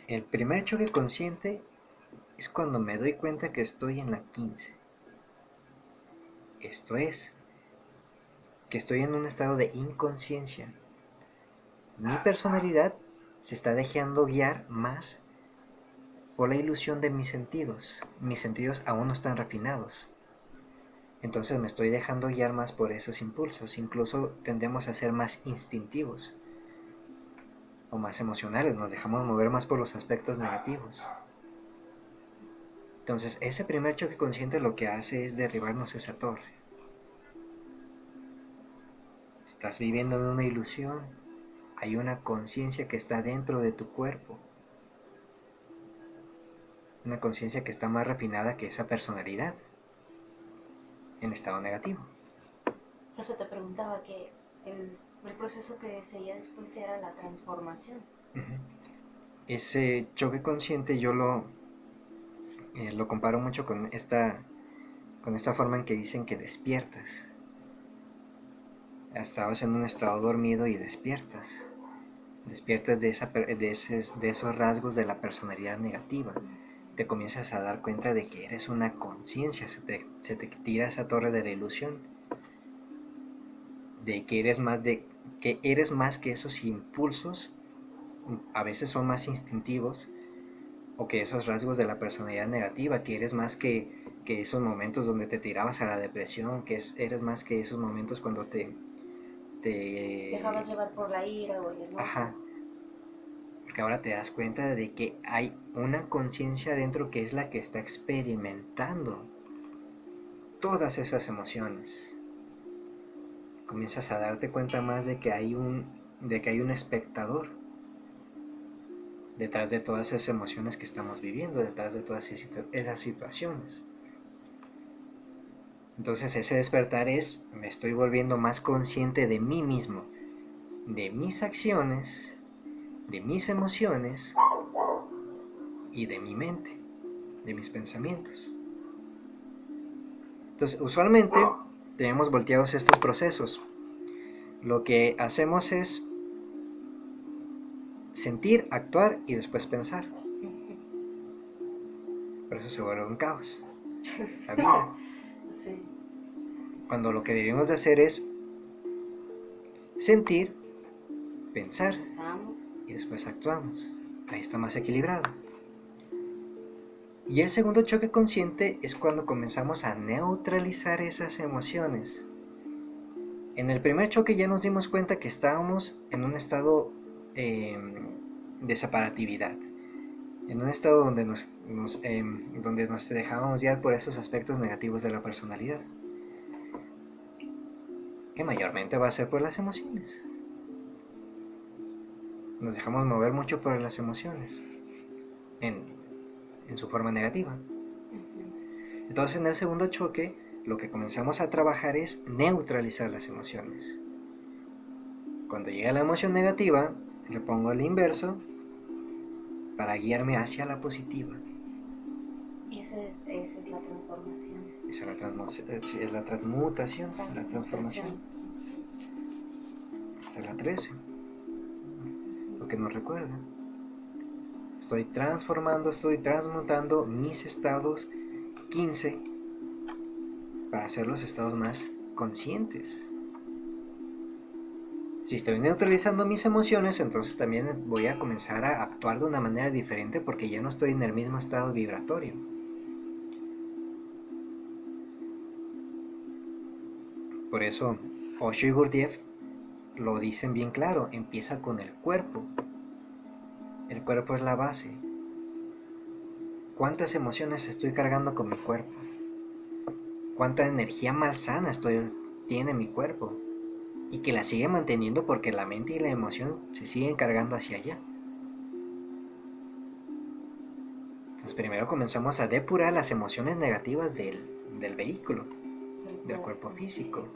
El primer choque consciente es cuando me doy cuenta que estoy en la 15. Esto es, que estoy en un estado de inconsciencia. Mi personalidad se está dejando guiar más por la ilusión de mis sentidos. Mis sentidos aún no están refinados. Entonces me estoy dejando guiar más por esos impulsos. Incluso tendemos a ser más instintivos o más emocionales. Nos dejamos mover más por los aspectos negativos. Entonces ese primer choque consciente lo que hace es derribarnos esa torre. Estás viviendo en una ilusión. Hay una conciencia que está dentro de tu cuerpo. Una conciencia que está más refinada que esa personalidad en estado negativo. Por eso te preguntaba que el proceso que seguía después era la transformación. Uh-huh. Ese choque consciente yo lo comparo mucho con esta forma en que dicen que despiertas. Estabas en un estado dormido y despiertas. Despiertas de esos rasgos de la personalidad negativa. Te comienzas a dar cuenta de que eres una conciencia. Se te tira esa torre de la ilusión. De que eres más que esos impulsos. A veces son más instintivos. O que esos rasgos de la personalidad negativa. Que eres más que esos momentos donde te tirabas a la depresión. Eres más que esos momentos cuando te Dejabas llevar por la ira o el enojo. Ajá. Porque ahora te das cuenta de que hay una conciencia dentro que es la que está experimentando todas esas emociones. Comienzas a darte cuenta más de que hay un espectador detrás de todas esas emociones que estamos viviendo, detrás de todas esas situaciones. Entonces ese despertar me estoy volviendo más consciente de mí mismo, de mis acciones, de mis emociones y de mi mente, de mis pensamientos. Entonces, usualmente tenemos volteados estos procesos. Lo que hacemos es sentir, actuar y después pensar. Por eso se vuelve un caos la vida. Sí. Cuando lo que debemos de hacer es sentir, pensar Pensamos. y después actuamos. Ahí está más equilibrado. Y el segundo choque consciente es cuando comenzamos a neutralizar esas emociones. En el primer choque ya nos dimos cuenta que estábamos en un estado de separatividad, en un estado donde donde nos dejábamos guiar por esos aspectos negativos de la personalidad, que mayormente va a ser por las emociones. Nos dejamos mover mucho por las emociones, en su forma negativa. Entonces en el segundo choque, lo que comenzamos a trabajar es neutralizar las emociones. Cuando llega la emoción negativa, le pongo el inverso para guiarme hacia la positiva. Y esa es la transformación. Esa es la transmutación, la transformación. Es la 13. Lo que nos recuerda. Estoy transmutando mis estados 15 para hacer los estados más conscientes. Si estoy neutralizando mis emociones, entonces también voy a comenzar a actuar de una manera diferente porque ya no estoy en el mismo estado vibratorio. Por eso, Osho y Gurdjieff lo dicen bien claro, empieza con el cuerpo. El cuerpo es la base. ¿Cuántas emociones estoy cargando con mi cuerpo? ¿Cuánta energía malsana tiene mi cuerpo? Y que la sigue manteniendo porque la mente y la emoción se siguen cargando hacia allá. Entonces primero comenzamos a depurar las emociones negativas del vehículo, del cuerpo físico.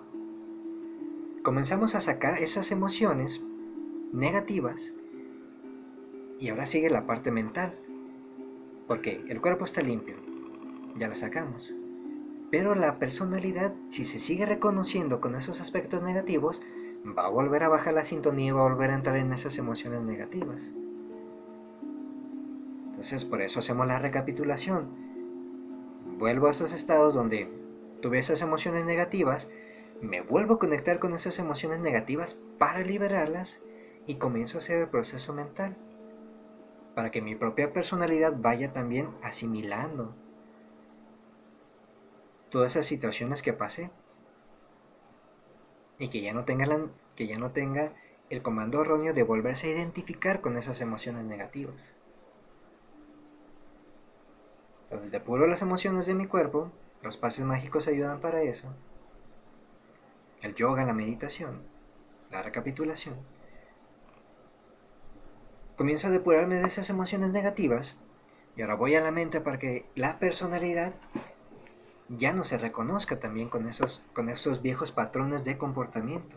Comenzamos a sacar esas emociones negativas y ahora sigue la parte mental. Porque el cuerpo está limpio, ya la sacamos. Pero la personalidad, si se sigue reconociendo con esos aspectos negativos, va a volver a bajar la sintonía y va a volver a entrar en esas emociones negativas. Entonces por eso hacemos la recapitulación. Vuelvo a esos estados donde tuve esas emociones negativas, me vuelvo a conectar con esas emociones negativas para liberarlas y comienzo a hacer el proceso mental para que mi propia personalidad vaya también asimilando todas esas situaciones que pasé y que ya no tenga el comando erróneo de volverse a identificar con esas emociones negativas. Entonces depuro las emociones de mi cuerpo, los pases mágicos ayudan para eso, el yoga, la meditación, la recapitulación. Comienzo a depurarme de esas emociones negativas y ahora voy a la mente para que la personalidad ya no se reconozca también con esos viejos patrones de comportamiento.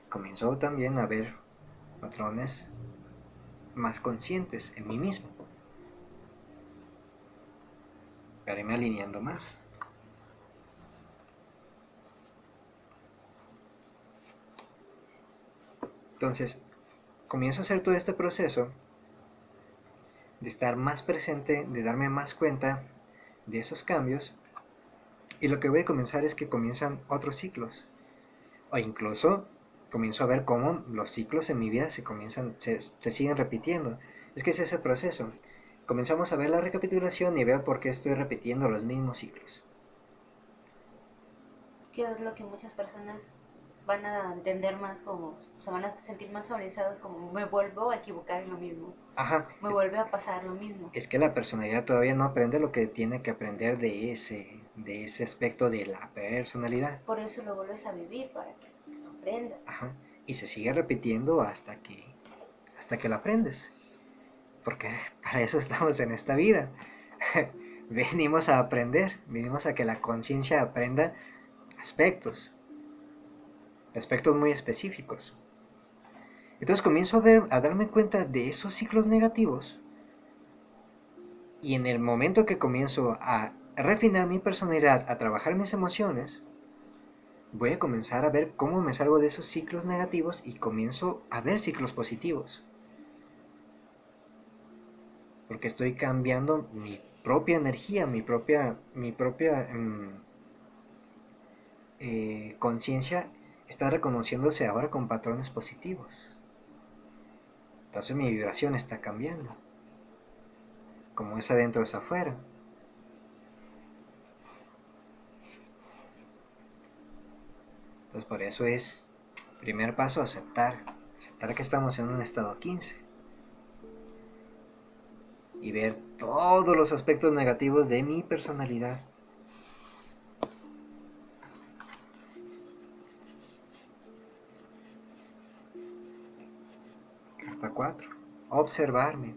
Comienzo también a ver patrones más conscientes en mí mismo. Para irme alineando más. Entonces, comienzo a hacer todo este proceso de estar más presente, de darme más cuenta de esos cambios. Y lo que voy a comenzar es que comienzan otros ciclos. O incluso comienzo a ver cómo los ciclos en mi vida se siguen repitiendo. Es que es ese proceso. Comenzamos a ver la recapitulación y veo por qué estoy repitiendo los mismos ciclos. ¿Qué es lo que muchas personas van a entender más como, se van a sentir más familiarizados como me vuelvo a equivocar en lo mismo? Ajá. Me vuelve a pasar lo mismo. Es que la personalidad todavía no aprende lo que tiene que aprender de ese aspecto de la personalidad. Por eso lo vuelves a vivir, para que lo aprendas. Ajá. Y se sigue repitiendo hasta que lo aprendes. Porque para eso estamos en esta vida. Venimos a aprender, venimos a que la conciencia aprenda aspectos muy específicos. Entonces comienzo a darme cuenta de esos ciclos negativos y en el momento que comienzo a refinar mi personalidad, a trabajar mis emociones, voy a comenzar a ver cómo me salgo de esos ciclos negativos y comienzo a ver ciclos positivos. Porque estoy cambiando mi propia energía, mi propia conciencia está reconociéndose ahora con patrones positivos. Entonces mi vibración está cambiando. Como es adentro es afuera. Entonces por eso es, primer paso, aceptar que estamos en un estado 15 y ver todos los aspectos negativos de mi personalidad. Carta 4. Observarme.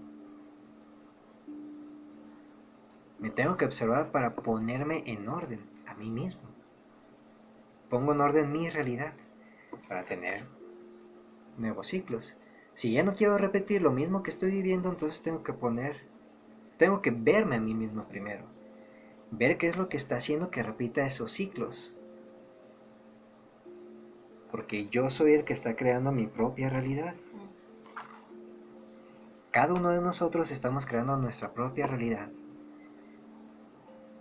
Me tengo que observar para ponerme en orden a mí mismo. Pongo en orden mi realidad para tener nuevos ciclos. Si ya no quiero repetir lo mismo que estoy viviendo, entonces tengo que verme a mí mismo primero. Ver qué es lo que está haciendo que repita esos ciclos. Porque yo soy el que está creando mi propia realidad. Cada uno de nosotros estamos creando nuestra propia realidad.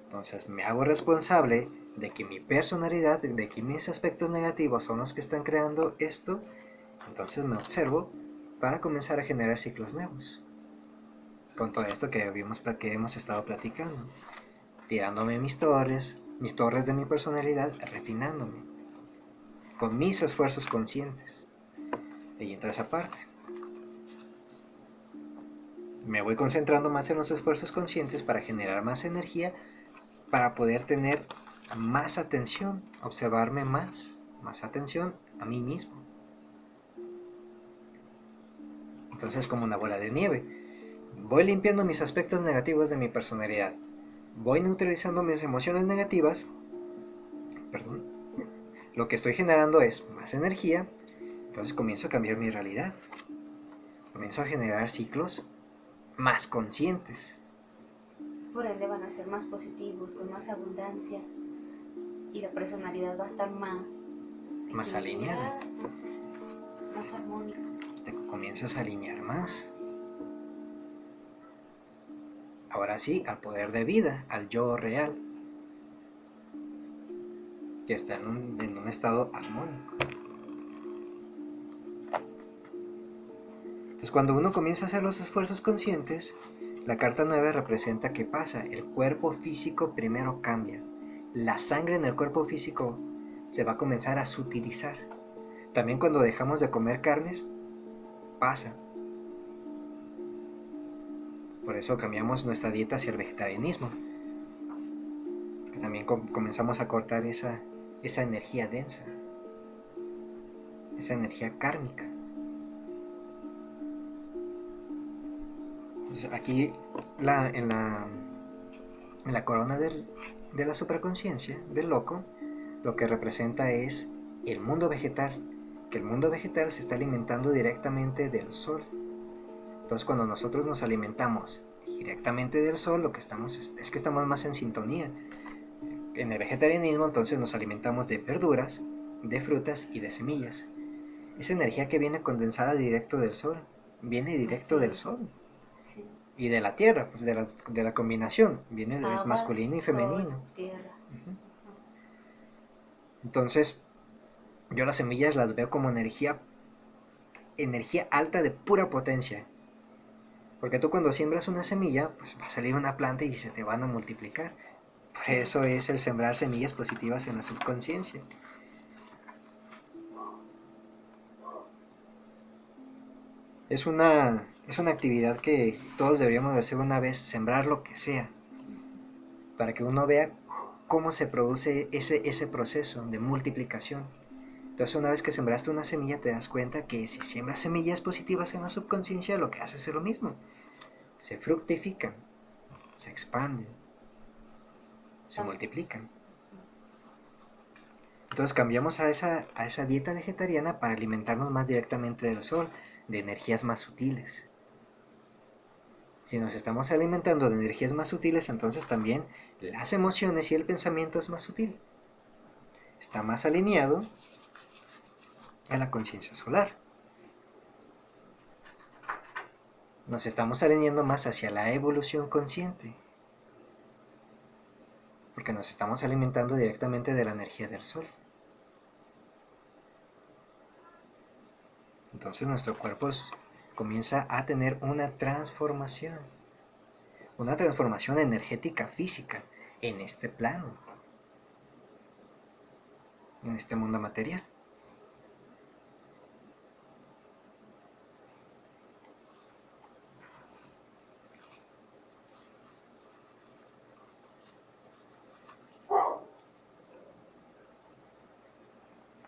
Entonces me hago responsable de que mi personalidad, de que mis aspectos negativos son los que están creando esto. Entonces me observo para comenzar a generar ciclos nuevos. Con todo esto que hemos estado platicando. Tirándome mis torres de mi personalidad, refinándome. Con mis esfuerzos conscientes. Ahí entra esa parte. Me voy concentrando más en los esfuerzos conscientes para generar más energía, para poder tener más atención, observarme más atención a mí mismo. Entonces, como una bola de nieve, voy limpiando mis aspectos negativos de mi personalidad, voy neutralizando mis emociones negativas, lo que estoy generando es más energía, entonces comienzo a cambiar mi realidad, comienzo a generar ciclos más conscientes. Por ende van a ser más positivos, con más abundancia, y la personalidad va a estar más alineada, más armónica. te comienzas a alinear más. ahora sí, al poder de vida, al yo real, que está en un estado armónico. Entonces, cuando uno comienza a hacer los esfuerzos conscientes, la carta 9 representa qué pasa. El cuerpo físico primero cambia. La sangre en el cuerpo físico se va a comenzar a sutilizar. También cuando dejamos de comer carnes, pasa. Por eso cambiamos nuestra dieta hacia el vegetarianismo. Que también comenzamos a cortar esa energía densa, esa energía kármica. Entonces, aquí en la corona de la supraconciencia, del loco, lo que representa es el mundo vegetal, que el mundo vegetal se está alimentando directamente del sol. Entonces, cuando nosotros nos alimentamos directamente del sol, lo que estamos es que estamos más en sintonía. En el vegetarianismo, entonces, nos alimentamos de verduras, de frutas y de semillas. Esa energía que viene condensada directo del sol, viene directo Sí. del sol. Sí. Y de la tierra, pues de la combinación, viene es masculino y femenino. Sol, tierra. Entonces, yo las semillas las veo como energía alta de pura potencia. Porque tú cuando siembras una semilla, pues va a salir una planta y se te van a multiplicar. Sí. Eso es el sembrar semillas positivas en la subconsciencia. Es una actividad que todos deberíamos de hacer una vez, sembrar lo que sea, para que uno vea cómo se produce ese proceso de multiplicación. Entonces, una vez que sembraste una semilla, te das cuenta que si siembras semillas positivas en la subconsciencia, lo que haces es lo mismo. Se fructifican, se expanden, se multiplican. Entonces cambiamos a esa dieta vegetariana para alimentarnos más directamente del sol, de energías más sutiles. Si nos estamos alimentando de energías más sutiles, entonces también las emociones y el pensamiento es más sutil. Está más alineado a la conciencia solar. Nos estamos alineando más hacia la evolución consciente, porque nos estamos alimentando directamente de la energía del sol. Entonces nuestro cuerpo comienza a tener una transformación energética física en este plano, en este mundo material.